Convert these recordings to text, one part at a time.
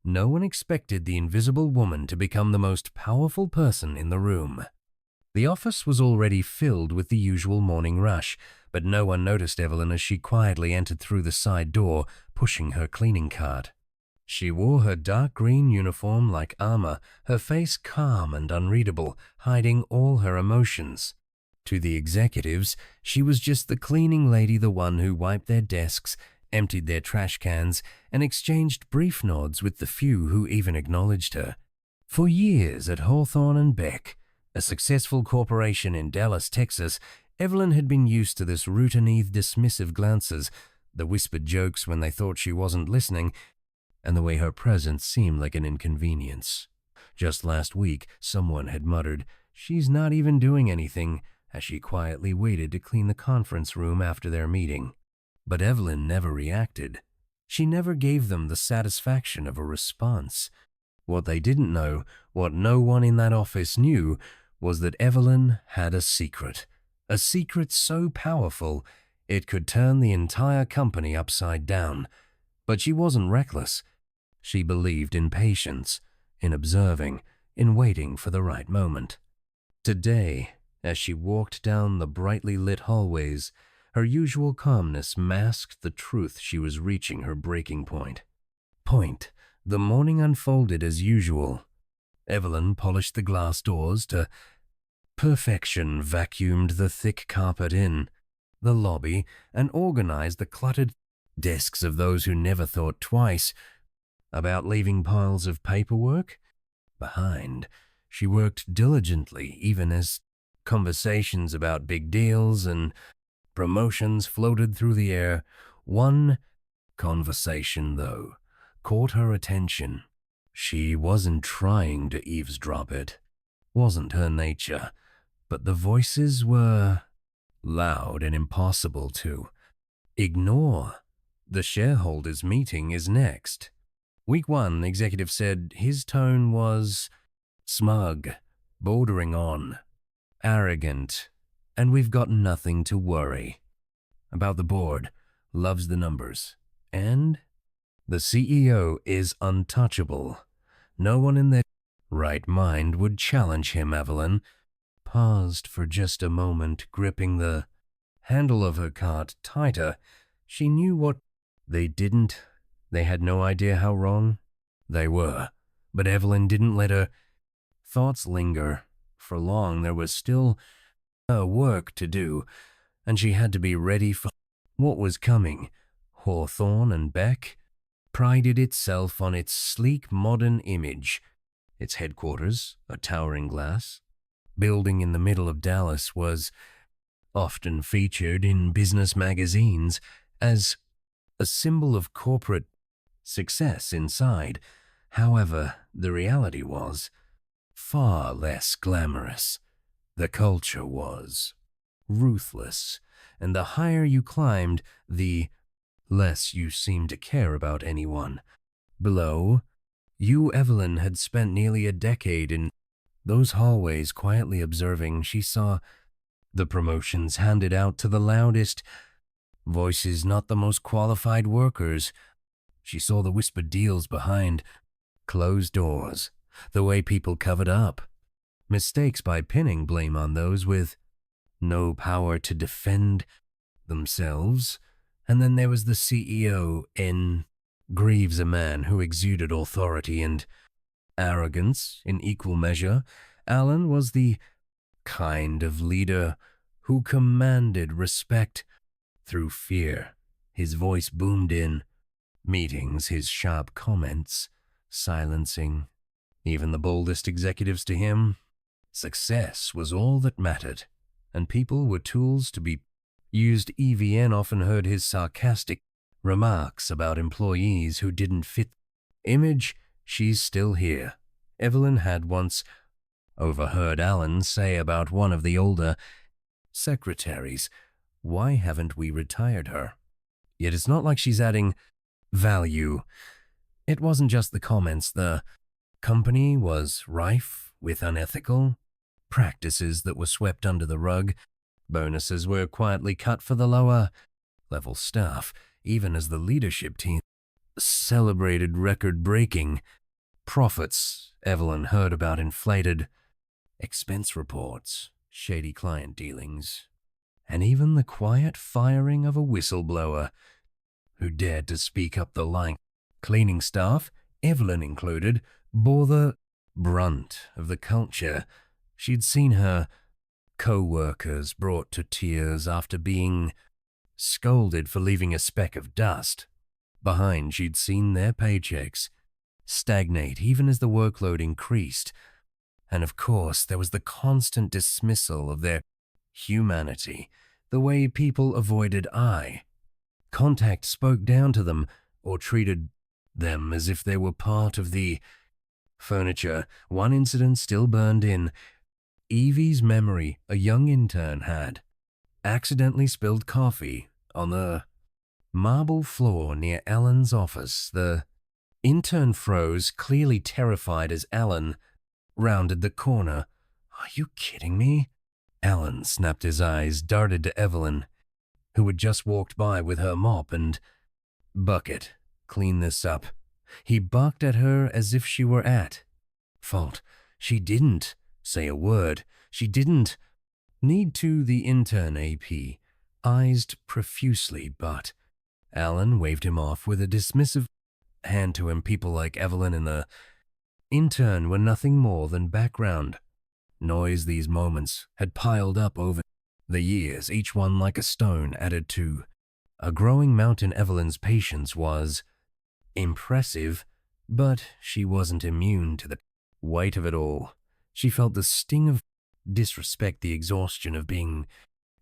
no one expected the invisible woman to become the most powerful person in the room. The office was already filled with the usual morning rush, but no one noticed Evelyn as she quietly entered through the side door, pushing her cleaning cart. She wore her dark green uniform like armor, her face calm and unreadable, hiding all her emotions. To the executives, she was just the cleaning lady, the one who wiped their desks, emptied their trash cans, and exchanged brief nods with the few who even acknowledged her. For years at Hawthorne and Beck, a successful corporation in Dallas, Texas, Evelyn had been used to this routine, dismissive glances, the whispered jokes when they thought she wasn't listening, and the way her presence seemed like an inconvenience. Just last week, someone had muttered, "She's not even doing anything," as she quietly waited to clean the conference room after their meeting. But Evelyn never reacted. She never gave them the satisfaction of a response. What they didn't know, what no one in that office knew, was that Evelyn had a secret so powerful it could turn the entire company upside down. But she wasn't reckless. She believed in patience, in observing, in waiting for the right moment. Today, as she walked down the brightly lit hallways, her usual calmness masked the truth she was reaching her breaking point. The morning unfolded as usual. Evelyn polished the glass doors to perfection, vacuumed the thick carpet in the lobby, and organized the cluttered desks of those who never thought twice about leaving piles of paperwork behind. She worked diligently, even as conversations about big deals and promotions floated through the air. One conversation, though, caught her attention. She wasn't trying to eavesdrop it. Wasn't her nature. But the voices were loud and impossible to ignore. The shareholders' meeting is next. Week 1, the executive said his tone was smug, bordering on arrogant, and we've got nothing to worry about. The board loves the numbers, and the CEO is untouchable. No one in their right mind would challenge him. Evelyn paused for just a moment, gripping the handle of her cart tighter. She knew what they didn't. They had no idea how wrong they were. But Evelyn didn't let her thoughts linger for long. There was still work to do, and she had to be ready for what was coming. Hawthorne and Beck prided itself on its sleek modern image. Its headquarters, a towering glass building in the middle of Dallas, was often featured in business magazines as a symbol of corporate success inside. However, the reality was far less glamorous. The culture was ruthless, and the higher you climbed, the less you seemed to care about anyone below. Evelyn had spent nearly a decade in those hallways quietly observing. She saw the promotions handed out to the loudest voices, not the most qualified workers. She saw the whispered deals behind closed doors, the way people covered up mistakes by pinning blame on those with no power to defend themselves. And then there was the CEO, N. Greaves, a man who exuded authority and arrogance in equal measure. Allen was the kind of leader who commanded respect through fear. His voice boomed in meetings, his sharp comments silencing even the boldest executives. To him, success was all that mattered, and people were tools to be used. EVN often heard his sarcastic remarks about employees who didn't fit image. "She's still here," Evelyn had once overheard Allen say about one of the older secretaries. "Why haven't we retired her?" Yet it's not like she's adding value. It wasn't just the comments. The company was rife with unethical practices that were swept under the rug. Bonuses were quietly cut for the lower level staff, even as the leadership team celebrated record-breaking profits. Evelyn heard about inflated expense reports, shady client dealings, and even the quiet firing of a whistleblower who dared to speak up. The line. Cleaning staff, Evelyn included, bore the brunt of the culture. She'd seen her co-workers brought to tears after being scolded for leaving a speck of dust behind. She'd seen their paychecks stagnate even as the workload increased. And of course, there was the constant dismissal of their humanity, the way people avoided eye contact, spoke down to them, or treated them as if they were part of the furniture. One incident still burned in Evie's memory. A young intern had accidentally spilled coffee on the marble floor near Alan's office. The intern froze, clearly terrified, as Alan rounded the corner. "Are you kidding me?" Alan snapped his eyes, darted to Evelyn, who had just walked by with her mop and bucket. "Clean this up." He barked at her as if she were at fault. She didn't say a word. She didn't need to. The intern AP eyed profusely, but Alan waved him off with a dismissive hand to him. People like Evelyn and the intern were nothing more than background noise. These moments had piled up over the years, each one like a stone added to a growing mountain. Evelyn's patience was impressive, but she wasn't immune to the weight of it all. She felt the sting of disrespect, the exhaustion of being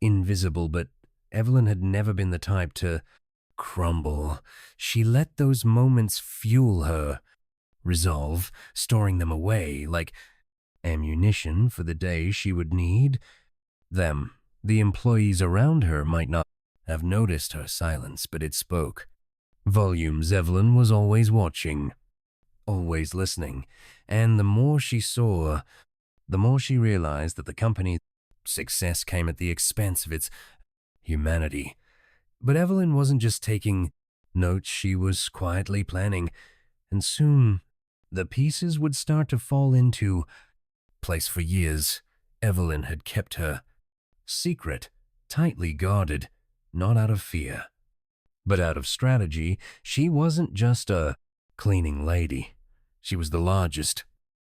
invisible, but Evelyn had never been the type to crumble. She let those moments fuel her resolve, storing them away like ammunition for the day she would need them. The employees around her might not have noticed her silence, but it spoke volumes. Evelyn was always watching, always listening, and the more she saw, the more she realized that the company's success came at the expense of its humanity. But Evelyn wasn't just taking notes, she was quietly planning, and soon the pieces would start to fall into place. For years, Evelyn had kept her secret tightly guarded, not out of fear, but out of strategy. She wasn't just a cleaning lady. She was the largest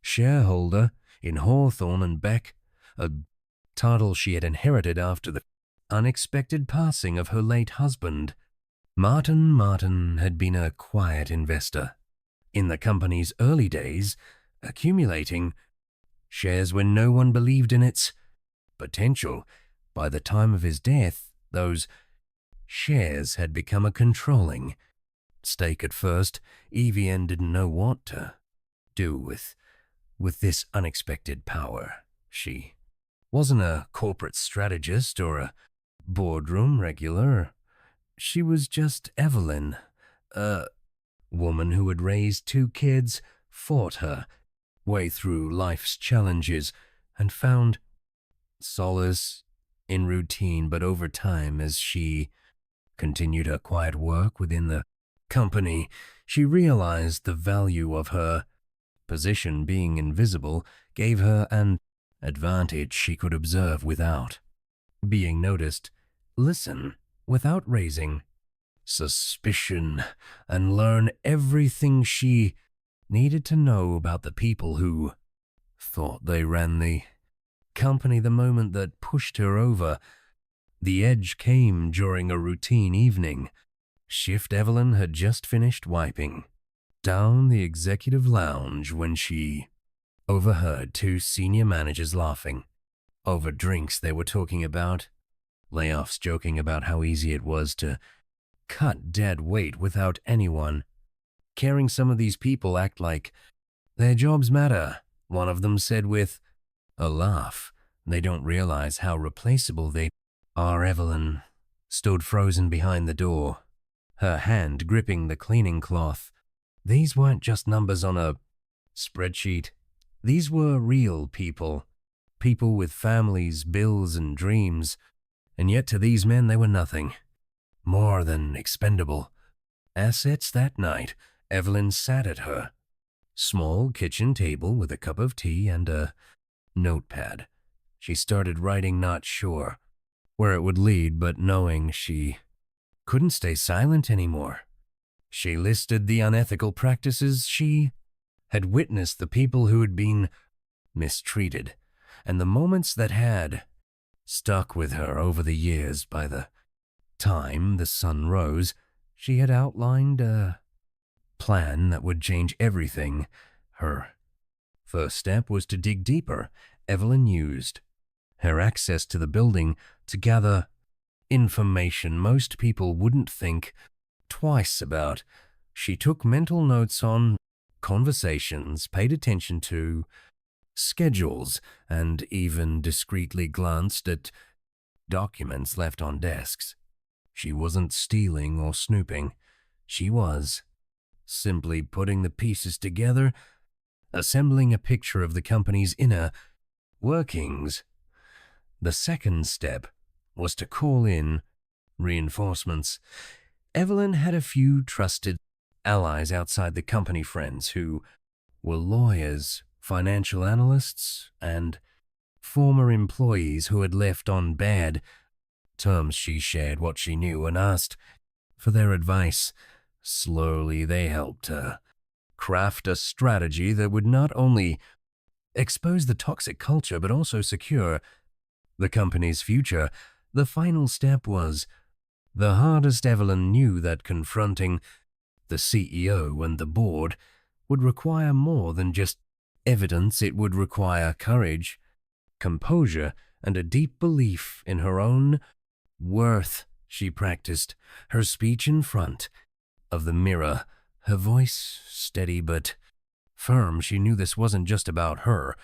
shareholder in Hawthorne and Beck, a title she had inherited after the unexpected passing of her late husband. Martin had been a quiet investor in the company's early days, accumulating shares when no one believed in its potential. By the time of his death, those shares had become a controlling stake. At first, Evian didn't know what to do with this unexpected power. She wasn't a corporate strategist or a boardroom regular. She was just Evelyn, a woman who had raised 2 kids, fought her way through life's challenges, and found solace in routine. But over time, as she continued her quiet work within the company, she realized the value of her position. Being invisible gave her an advantage. She could observe without being noticed, listen without raising suspicion, and learn everything she needed to know about the people who thought they ran the company. The moment that pushed her over the edge came during a routine evening shift. Evelyn had just finished wiping down the executive lounge when she overheard 2 senior managers laughing over drinks. They were talking about layoffs, joking about how easy it was to cut dead weight without anyone caring. Some of these people act like their jobs matter, one of them said with a laugh. They don't realize how replaceable they are. Evelyn stood frozen behind the door, her hand gripping the cleaning cloth. These weren't just numbers on a spreadsheet. These were real people, people with families, bills, and dreams. And yet to these men they were nothing more than expendable. assets that night, Evelyn sat at her small kitchen table with a cup of tea and a notepad. She started writing, not sure where it would lead, but knowing she couldn't stay silent anymore. She listed the unethical practices she had witnessed, the people who had been mistreated, and the moments that had stuck with her over the years. By the time the sun rose, she had outlined a plan that would change everything. Her first step was to dig deeper. Evelyn used her access to the building to gather information most people wouldn't think twice about. She took mental notes on conversations, paid attention to schedules, and even discreetly glanced at documents left on desks. She wasn't stealing or snooping. She was simply putting the pieces together, assembling a picture of the company's inner workings. The second step was to call in reinforcements. Evelyn had a few trusted allies outside the company, friends who were lawyers, financial analysts, and former employees who had left on bad terms. She shared what she knew and asked for their advice. Slowly, they helped her craft a strategy that would not only expose the toxic culture but also secure the company's future. The final step was the hardest. Evelyn knew that confronting the CEO and the board would require more than just evidence. It would require courage, composure, and a deep belief in her own worth. She practiced her speech in front of the mirror, her voice steady but firm. She knew this wasn't just about her.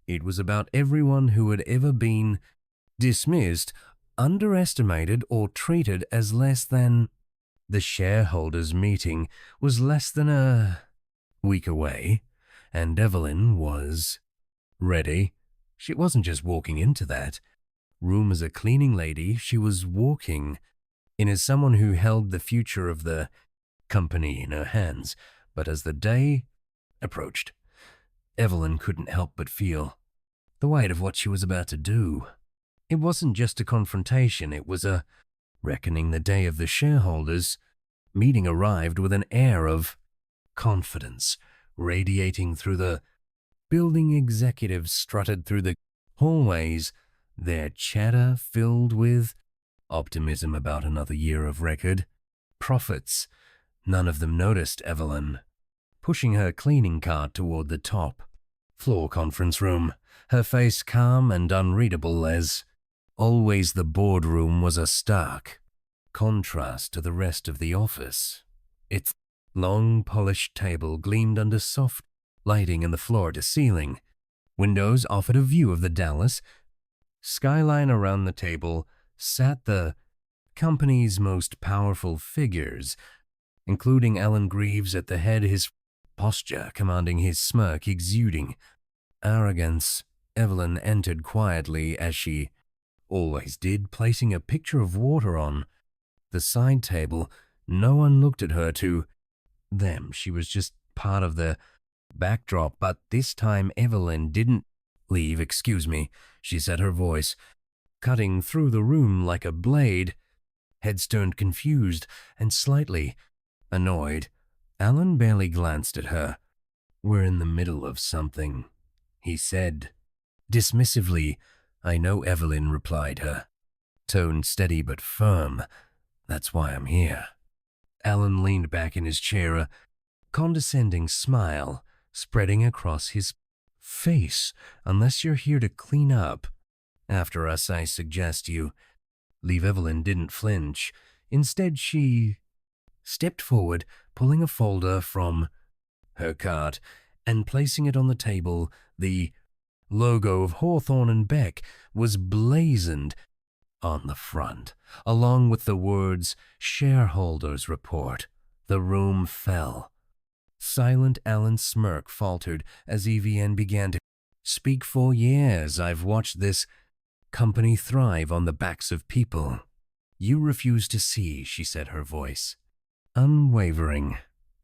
It was about everyone who had ever been dismissed, underestimated, or treated as less than. The shareholders' meeting was less than a week away, and Evelyn was ready. She wasn't just walking into that room as a cleaning lady. She was walking in as someone who held the future of the company in her hands. But as the day approached, Evelyn couldn't help but feel the weight of what she was about to do. It wasn't just a confrontation, it was a reckoning. The day of the shareholders' meeting arrived with an air of confidence radiating through the building. Executives strutted through the hallways, their chatter filled with optimism about another year of record profits. None of them noticed Evelyn pushing her cleaning cart toward the top floor conference room, her face calm and unreadable as always. The boardroom was a stark contrast to the rest of the office. Its long, polished table gleamed under soft lighting, and the floor-to-ceiling windows offered a view of the Dallas skyline. Around the table sat the company's most powerful figures, including Alan Greaves at the head, his posture commanding, his smirk exuding arrogance. Evelyn entered quietly, as she always did, placing a pitcher of water on the side table. No one looked at her. To them, she was just part of the backdrop. But this time, Evelyn didn't leave. "Excuse me," she said, her voice cutting through the room like a blade. Heads turned, confused and slightly annoyed. Alan barely glanced at her. "We're in the middle of something," he said dismissively. "I know," Evelyn replied, her tone steady but firm. "That's why I'm here." Alan leaned back in his chair, a condescending smile spreading across his face. "Unless you're here to clean up after us, I suggest you leave." Evelyn didn't flinch. Instead, she stepped forward, pulling a folder from her cart and placing it on the table. The logo of Hawthorne and Beck was blazoned on the front, along with the words "Shareholders Report." The room fell silent. Alan's smirk faltered as EVN began to speak. "For years, I've watched this company thrive on the backs of people you refuse to see," she said, her voice unwavering.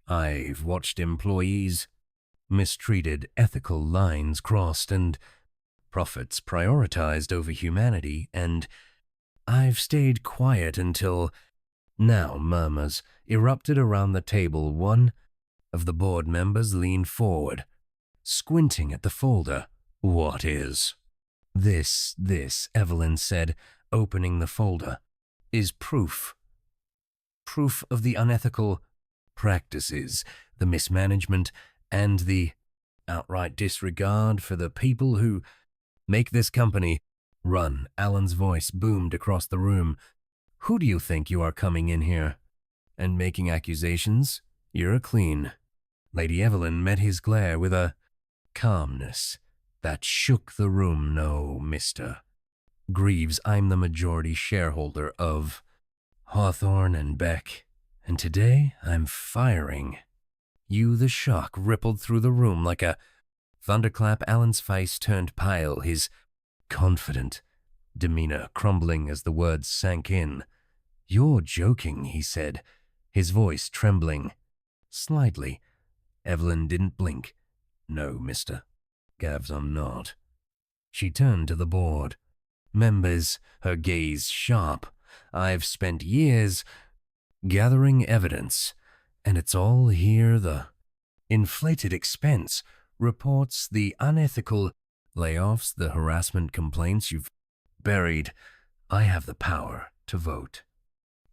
I've watched employees mistreated, ethical lines crossed, and profits prioritized over humanity, and I've stayed quiet until now. Murmurs erupted around the table. One of the board members leaned forward, squinting at the folder. "What is?" This, Evelyn said, opening the folder, "is proof. Proof of the unethical practices, the mismanagement, and the outright disregard for the people who make this company run." Alan's voice boomed across the room. "Who do you think you are coming in here and making accusations? You're clean." Lady Evelyn met his glare with a calmness that shook the room. "No, Mr. Greaves, I'm the majority shareholder of Hawthorne and Beck, and today I'm firing you." The shock rippled through the room like a thunderclap. Alan's face turned pale, his confident demeanor crumbling as the words sank in. "You're joking," he said, his voice trembling slightly. Evelyn didn't blink. "No, Mr. Gavs, I'm not." She turned to the board members, her gaze sharp. "I've spent years gathering evidence, and it's all here. The inflated expense reports, the unethical layoffs, the harassment complaints you've buried. I have the power to vote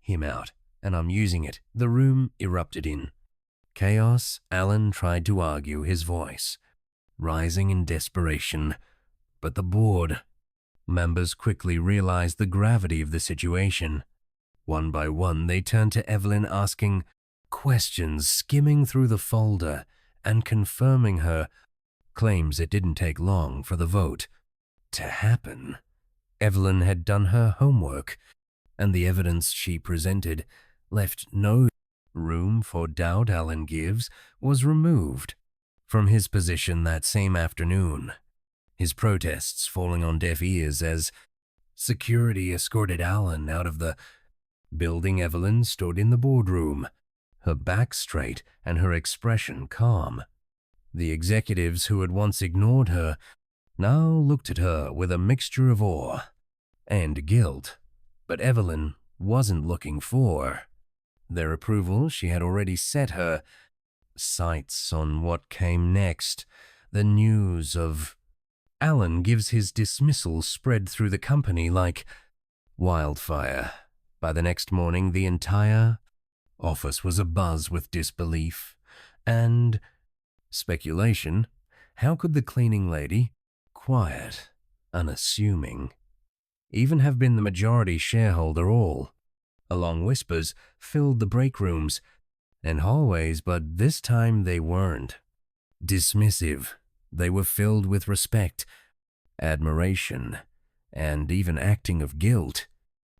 him out, and I'm using it." The room erupted in chaos. Alan tried to argue, his voice rising in desperation, but the board members quickly realized the gravity of the situation. One by one, they turned to Evelyn, asking questions, skimming through the folder and confirming her claims. It didn't take long for the vote to happen. Evelyn had done her homework, and the evidence she presented left no room for doubt. Alan Gibbs was removed from his position that same afternoon, his protests falling on deaf ears as security escorted Alan out of the building. Evelyn stood in the boardroom, her back straight and her expression calm. The executives who had once ignored her now looked at her with a mixture of awe and guilt, but Evelyn wasn't looking for their approval. She had already set her sights on what came next. The news of Alan Gives his dismissal spread through the company like wildfire. By the next morning, the entire office was abuzz with disbelief and speculation. How could the cleaning lady, quiet, unassuming, even have been the majority shareholder? All along whispers filled the break rooms and hallways, but this time they weren't dismissive. They were filled with respect, admiration, and even acting of guilt.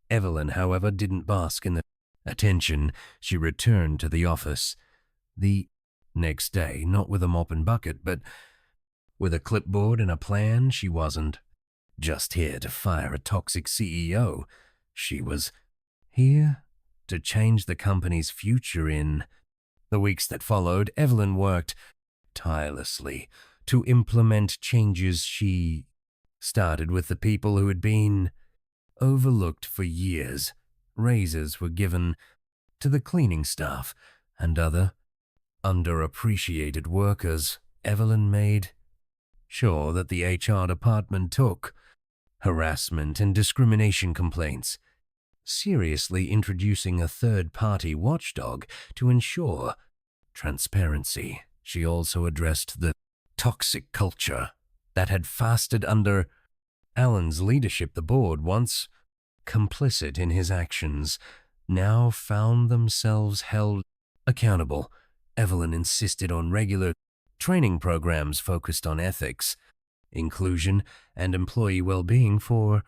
Evelyn, however, didn't bask in the attention. She returned to the office the next day, not with a mop and bucket, but with a clipboard and a plan. She wasn't just here to fire a toxic CEO. She was here to change the company's future. In the weeks that followed, Evelyn worked tirelessly to implement changes. She started with the people who had been overlooked for years. Raises were given to the cleaning staff and other underappreciated workers. Evelyn made sure that the HR department took harassment and discrimination complaints seriously, introducing a third-party watchdog to ensure transparency. She also addressed the toxic culture that had festered under Alan's leadership. The board, once complicit in his actions, now found themselves held accountable. Evelyn insisted on regular training programs focused on ethics, inclusion, and employee well-being. For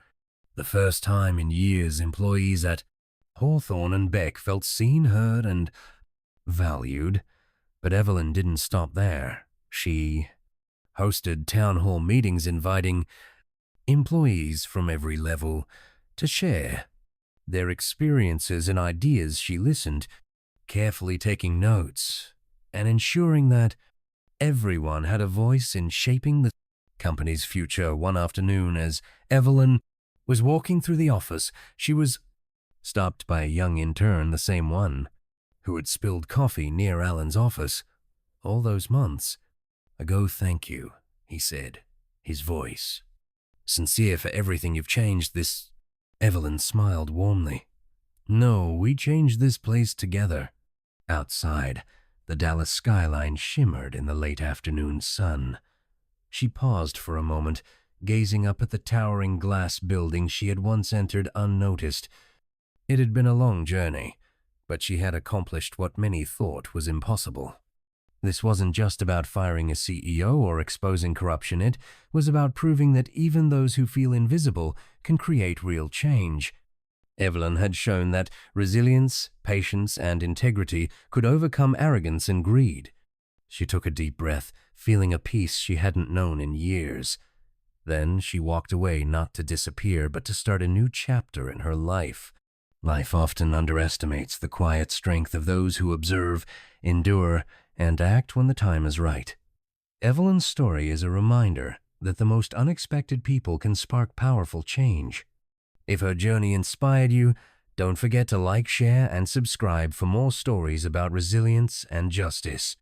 the first time in years, employees at Hawthorne and Beck felt seen, heard, and valued. But Evelyn didn't stop there. She hosted town hall meetings inviting employees from every level to share their experiences and ideas. She listened carefully taking notes and ensuring that everyone had a voice in shaping the company's future. One afternoon, as Evelyn was walking through the office, she was stopped by a young intern, the same one who had spilled coffee near Alan's office all those months ago. "Thank you," he said, his voice sincere, "for everything you've changed this." Evelyn smiled warmly. "No, we changed this place together." Outside, the Dallas skyline shimmered in the late afternoon sun. She paused for a moment, gazing up at the towering glass building she had once entered unnoticed. It had been a long journey, but she had accomplished what many thought was impossible. This wasn't just about firing a CEO or exposing corruption. It was about proving that even those who feel invisible can create real change. Evelyn had shown that resilience, patience, and integrity could overcome arrogance and greed. She took a deep breath, feeling a peace she hadn't known in years. Then she walked away, not to disappear, but to start a new chapter in her life. Life often underestimates the quiet strength of those who observe, endure, and act when the time is right. Evelyn's story is a reminder that the most unexpected people can spark powerful change. If her journey inspired you, don't forget to like, share, and subscribe for more stories about resilience and justice.